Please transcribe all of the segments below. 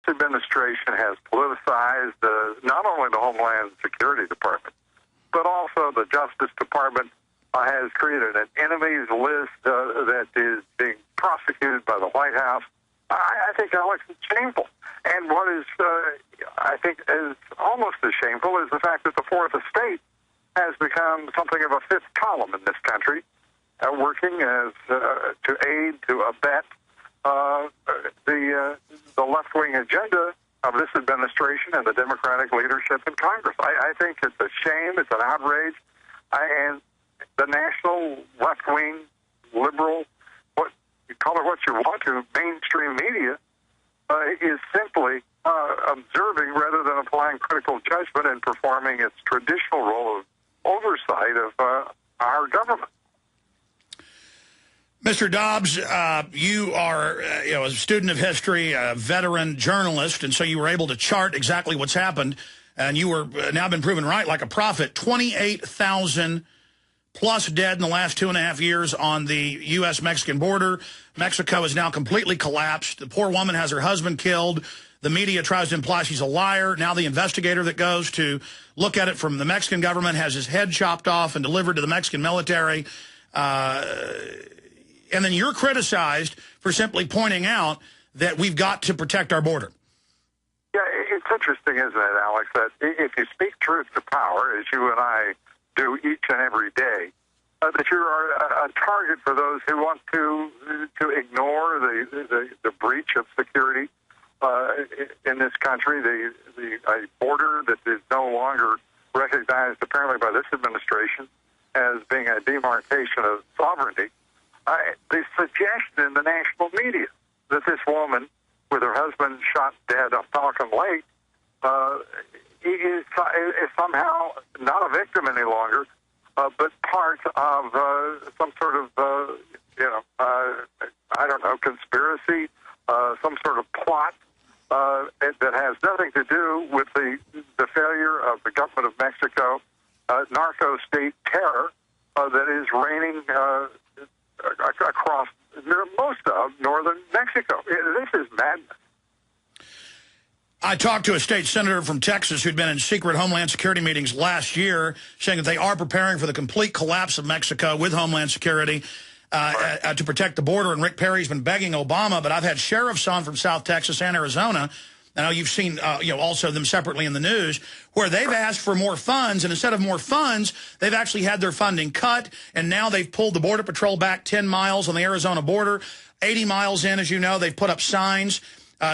administration has politicized not only the Homeland Security Department, but also the Justice Department has created an enemies list that is being prosecuted by the White House. I think, Alex, it's shameful. And what is, I think, is almost as shameful is the fact that the Fourth Estate has become something of a fifth column in this country, working as to aid, to abet the left-wing agenda of this administration and the Democratic leadership in Congress. I think it's a shame. It's an outrage. And the national left-wing, liberal, what you call it what you want to, mainstream media, is simply observing rather than applying critical judgment and performing its traditional role of oversight of our government. Mr. Dobbs, you are a student of history, a veteran journalist, and so you were able to chart exactly what's happened, and you were now been proven right like a prophet. 28,000 plus dead in the last 2.5 years on the U.S.-Mexican border. Mexico is now completely collapsed. The poor woman has her husband killed. The media tries to imply she's a liar. Now the investigator that goes to look at it from the Mexican government has his head chopped off and delivered to the Mexican military. And then you're criticized for simply pointing out that we've got to protect our border. Yeah, it's interesting, isn't it, Alex, that if you speak truth to power, as you and I do each and every day, that you are a target for those who want to ignore the breach of security in this country, the border that is no longer recognized apparently by this administration as being a demarcation of sovereignty. The suggestion in the national media that this woman, with her husband shot dead on Falcon Lake, is somehow not a victim any longer, but part of some sort of, I don't know, conspiracy, some sort of plot that has nothing to do with the failure of the government of Mexico, narco state terror that is reigning across most of northern Mexico. This is madness. I talked to a state senator from Texas who'd been in secret Homeland Security meetings last year, saying that they are preparing for the complete collapse of Mexico with Homeland Security to protect the border. And Rick Perry's been begging Obama, but I've had sheriffs on from South Texas and Arizona. I know you've seen also them separately in the news, where they've asked for more funds, and instead of more funds, they've actually had their funding cut, and now they've pulled the Border Patrol back 10 miles on the Arizona border. 80 miles in, as you know, they've put up signs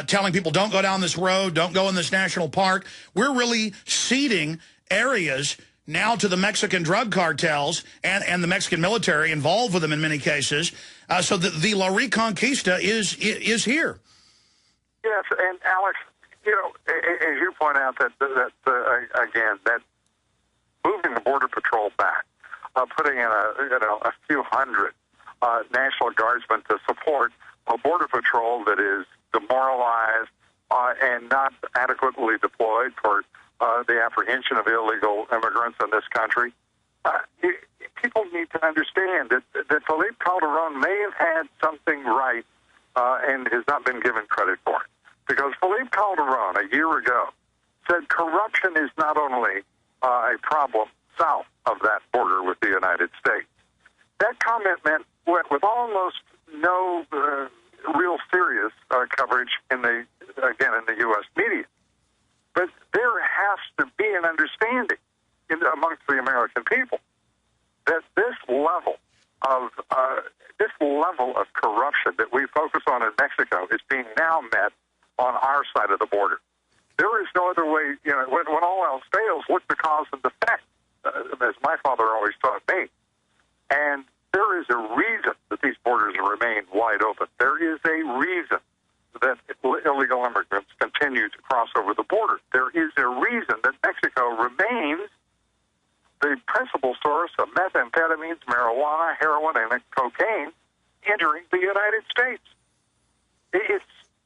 telling people don't go down this road, don't go in this national park. We're really ceding areas now to the Mexican drug cartels and the Mexican military involved with them in many cases, so that the La Reconquista is here. Yes, and Alex, as you point out, that again, that moving the Border Patrol back, putting in a few hundred National Guardsmen to support a Border Patrol that is demoralized and not adequately deployed for the apprehension of illegal immigrants in this country. People need to understand that Felipe Calderon may have had something right and has not been given credit for it. Because Felipe Calderon, a year ago, said corruption is not only a problem south of that border with the United States. That comment went with almost no real serious coverage in the U.S. media. But there has to be an understanding amongst the American people that this level of corruption that we focus on in Mexico is being now met on our side of the border. There is no other way, when all else fails, look the cause and effect, as my father always taught me. And there is a reason that these borders remain wide open. There is a reason that illegal immigrants continue to cross over the border. There is a reason that Mexico remains the principal source of methamphetamines, marijuana, heroin, and cocaine entering the United States.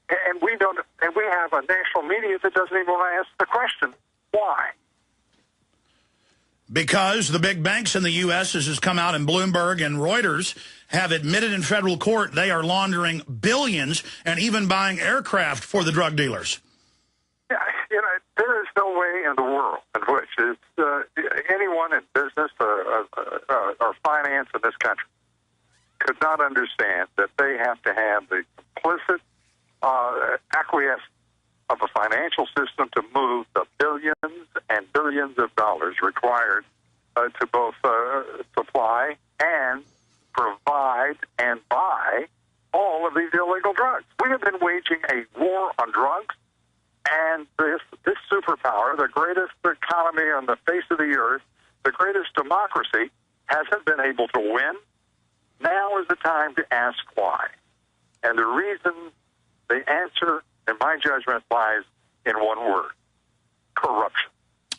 And we have a national media that doesn't even want to ask the question, why? Because the big banks in the U.S., as has come out in Bloomberg and Reuters, have admitted in federal court they are laundering billions and even buying aircraft for the drug dealers. no way in the world in which anyone in business or finance in this country could not understand that they have to have the implicit acquiescence of a financial system to move the billions and billions of dollars required to both supply and provide and buy all of these illegal drugs. We have been waging a war on drugs, and this superpower, the greatest economy on the face of the earth, the greatest democracy, hasn't been able to win. Now is the time to ask why. And the reason, the answer, in my judgment, lies in one word: corruption.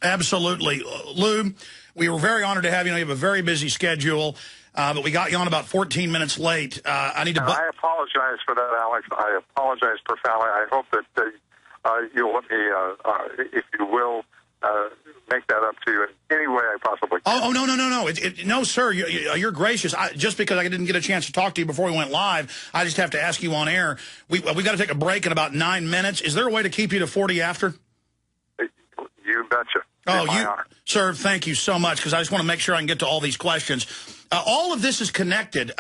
Absolutely. Lou, we were very honored to have you. You have a very busy schedule, but we got you on about 14 minutes late. I apologize for that, Alex. I apologize profoundly. I hope that you'll let me, if you will, make that up to you in any way I possibly can. Oh, no. No, sir. You're gracious. Just because I didn't get a chance to talk to you before we went live, I just have to ask you on air. We got to take a break in about 9 minutes. Is there a way to keep you to 40 after? You betcha. Sir, thank you so much, because I just want to make sure I can get to all these questions. All of this is connected.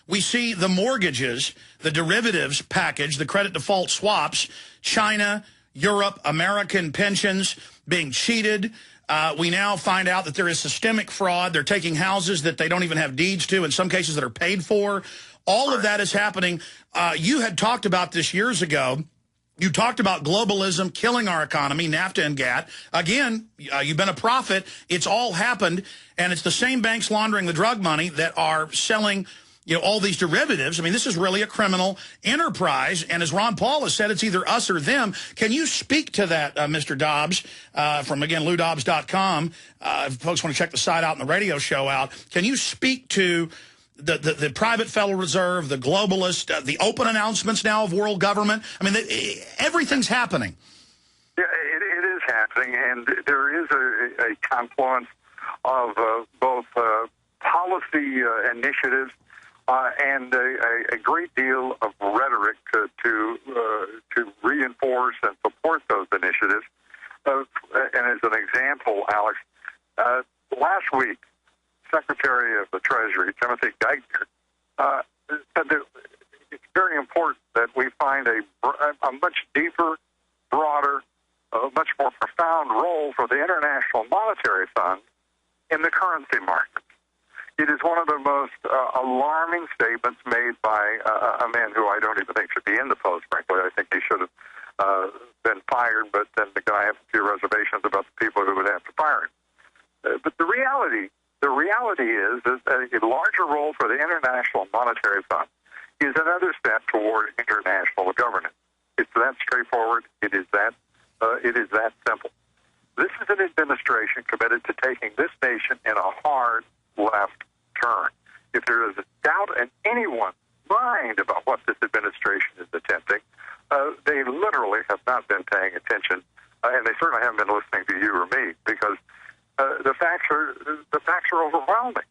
We see the mortgages, the derivatives package, the credit default swaps, China, Europe, American pensions being cheated. We now find out that there is systemic fraud. They're taking houses that they don't even have deeds to, in some cases that are paid for. All of that is happening. You had talked about this years ago. You talked about globalism killing our economy, NAFTA and GATT. Again, you've been a prophet. It's all happened, and it's the same banks laundering the drug money that are selling, all these derivatives. I mean, this is really a criminal enterprise, and as Ron Paul has said, it's either us or them. Can you speak to that, Mr. Dobbs, from, again, LouDobbs.com? If folks want to check the site out and the radio show out, can you speak to the private Federal Reserve, the globalist, the open announcements now of world government? I mean, everything's happening. Yeah, it is happening, and there is a confluence of both policy initiatives and a great deal of rhetoric to reinforce and support those initiatives. And as an example, Alex, last week, Secretary of the Treasury, Timothy Keiser, said that it's very important that we find a much deeper, broader, much more profound role for the International Monetary Fund in the currency market. It is one of the most alarming statements made by a man who I don't even think should be in the post, frankly. I think he should have been fired, but then I have a few reservations about the people who would have to fire him. But the reality is a larger role for the International Monetary Fund is another step toward international governance. It's that straightforward. It is that simple. This is an administration committed to taking this nation in a hard left turn. If there is a doubt in anyone's mind about what this administration is attempting, they literally have not been paying attention, and they certainly haven't been listening to you or me, because the facts are overwhelming.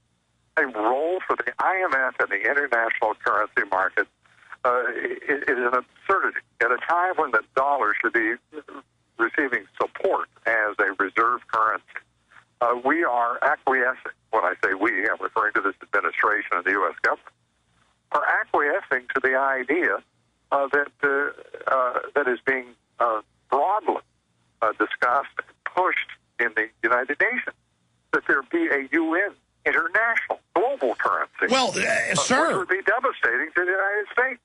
A role for the IMF and the international currency market is an absurdity at a time when the dollar should be receiving support as a reserve currency. We are acquiescing. When I say we, I'm referring to this administration and the U.S. government, are acquiescing to the idea that is being broadly discussed and pushed in the United Nations, that there be a UN international global currency. Well, sir, which would be devastating to the United States.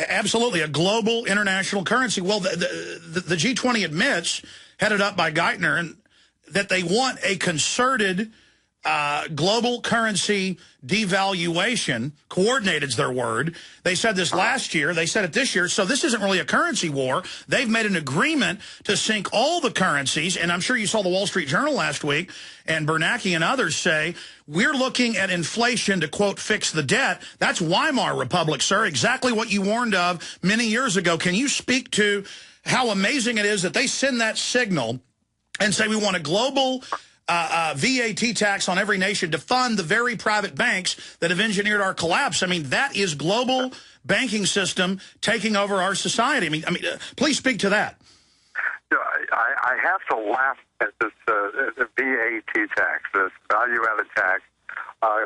Absolutely, a global international currency. Well, the G20 admits, headed up by Geithner, and that they want a concerted global currency devaluation. Coordinated's their word. They said this last year. They said it this year. So this isn't really a currency war. They've made an agreement to sink all the currencies. And I'm sure you saw the Wall Street Journal last week, and Bernanke and others say, we're looking at inflation to, quote, fix the debt. That's Weimar Republic, sir. Exactly what you warned of many years ago. Can you speak to how amazing it is that they send that signal and say we want a global VAT tax on every nation to fund the very private banks that have engineered our collapse? I mean, that is global banking system taking over our society. I mean, please speak to that. I have to laugh at this VAT tax, this value-added tax,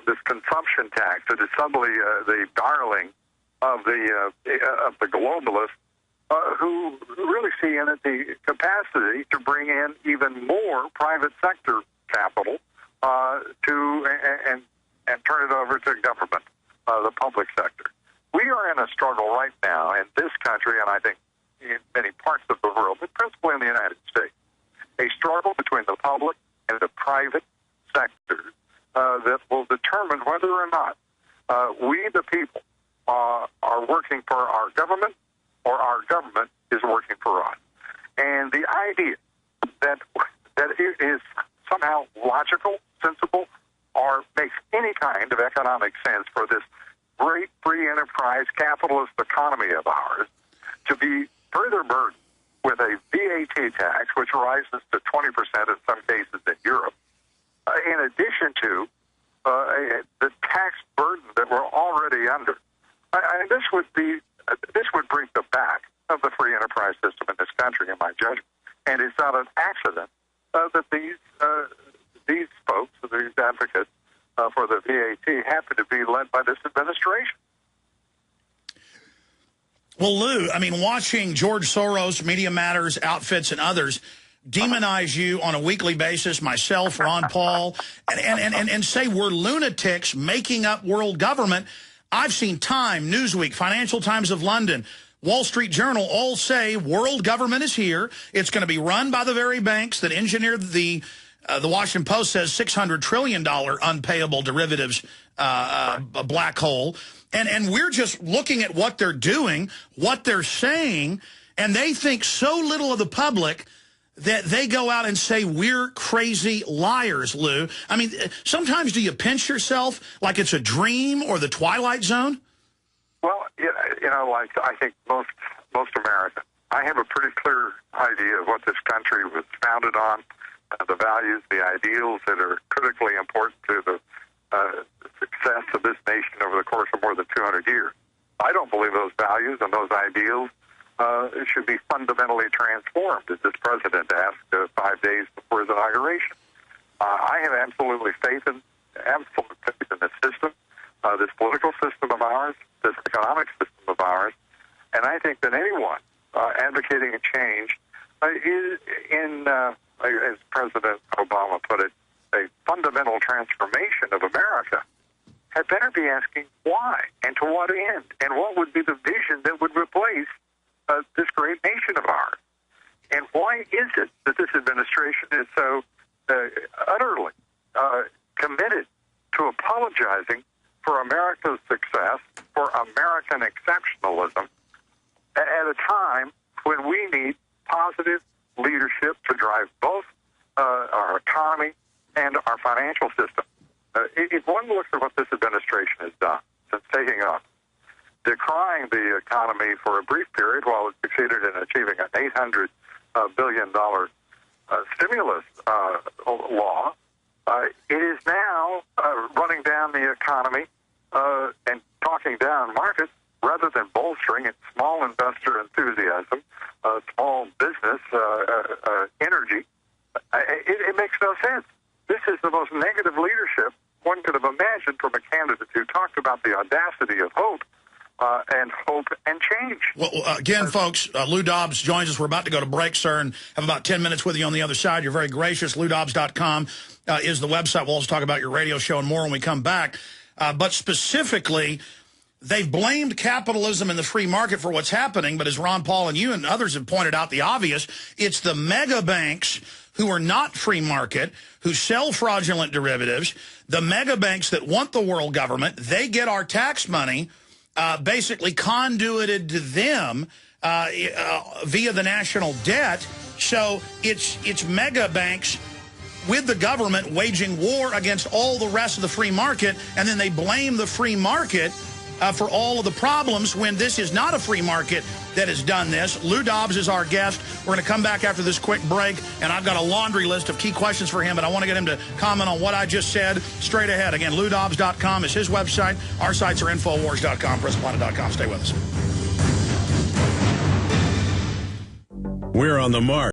this consumption tax that is suddenly the darling of the globalists who really see in it the capacity to bring in even more private sector capital and turn it over to government, the public sector. We are in a struggle right now in this country, and I think in many parts of the world, but principally in the United States, a struggle between the public and the private sectors that will determine whether or not we, the people, are working for our government or our government is working for us. And the idea that it is somehow logical, sensible, or makes any kind of economic sense for this great free enterprise capitalist economy of ours to be further burdened with a VAT tax, which rises to 20% in some cases in Europe, in addition to the tax burden that we're already under. And this would break the back of the free enterprise system in this country, in my judgment. And it's not an accident that these folks, these advocates for the VAT, happen to be led by this administration. Well, Lou, I mean, watching George Soros, Media Matters, Outfits, and others demonize you on a weekly basis, myself, Ron Paul, and say we're lunatics making up world government. I've seen Time, Newsweek, Financial Times of London, Wall Street Journal all say world government is here. It's going to be run by the very banks that engineered the Washington Post says $600 trillion unpayable derivatives black hole. And we're just looking at what they're doing, what they're saying, and they think so little of the public that they go out and say we're crazy liars, Lou. I mean, sometimes do you pinch yourself like it's a dream or the Twilight Zone? Well, you know, like I think most Americans, I have a pretty clear idea of what this country was founded on, the values, the ideals that are critically important to the success of this nation over the course of more than 200 years. I don't believe those values and those ideals should be fundamentally transformed, as this president asked 5 days before his inauguration. I have absolute faith in this system, this political system of ours, this economic system of ours, and I think that anyone advocating a change is in, as President Obama put it, a fundamental transformation of America, had better be asking why and to what end and what would be the vision that would replace this great nation of ours. And why is it that this administration is so utterly committed to apologizing for America's success, for American exceptionalism, at a time when we need positive leadership to drive both our economy and our financial system? If one looks at what this administration has done since taking office, decrying the economy for a brief period while it succeeded in achieving an $800 billion stimulus law, it is now running down the economy and talking down markets rather than bolstering its small investor enthusiasm, small business energy. It makes no sense. This is the most negative leadership one could have imagined from a candidate who talked about the audacity of hope and change. Well, again, folks, Lou Dobbs joins us. We're about to go to break, sir, and have about 10 minutes with you on the other side. You're very gracious. LouDobbs.com is the website. We'll also talk about your radio show and more when we come back. But specifically, they've blamed capitalism and the free market for what's happening. But as Ron Paul and you and others have pointed out the obvious, it's the mega banks who are not free market, who sell fraudulent derivatives, the mega banks that want the world government. They get our tax money basically conduited to them via the national debt. So it's mega banks with the government waging war against all the rest of the free market, and then they blame the free market for all of the problems when this is not a free market that has done this. Lou Dobbs is our guest. We're going to come back after this quick break, and I've got a laundry list of key questions for him, but I want to get him to comment on what I just said straight ahead. Again, LouDobbs.com is his website. Our sites are Infowars.com, PressPlanet.com. Stay with us. We're on the mark.